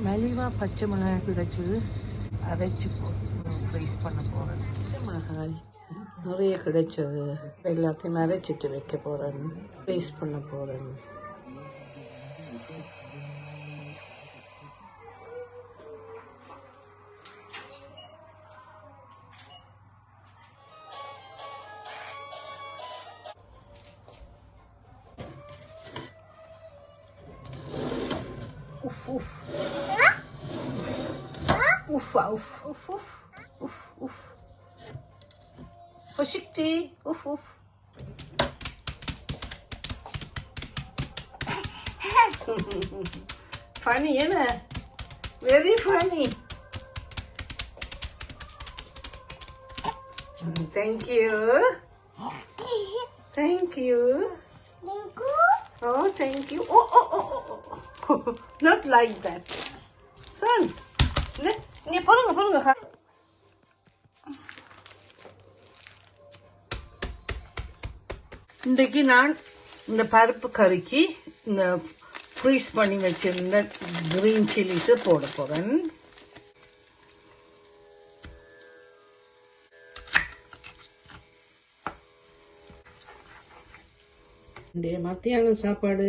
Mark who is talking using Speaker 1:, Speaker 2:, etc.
Speaker 1: மலிவா பச்சை மிளகாய் கிடைச்சது, அரைச்சி ஃப்ரைஸ் பண்ண போகிறேன். பச்சை மிளகாய் நிறைய கிடைச்சது, எல்லாத்தையும் அரைச்சிட்டு வைக்க போகிறேன், ஃப்ரைஸ் பண்ண போகிறேன். Uff, uff. Uff, uff, uff, uff, uff, uff. Försiktig, uff, uff. Funny, isn't it? Very funny. Thank you. Thank you. Oh, thank you. Oh, oh, oh, oh, oh. Not like that. Son, நீ பொறுங்க பொறுங்க. இன்றைக்கு நான் இந்த பருப்பு கறிக்கு இந்த freeze பண்ணி வச்சிருந்த கிரீன் சில்லிஸை போட போகிறேன். மத்தியானம் சாப்பாடு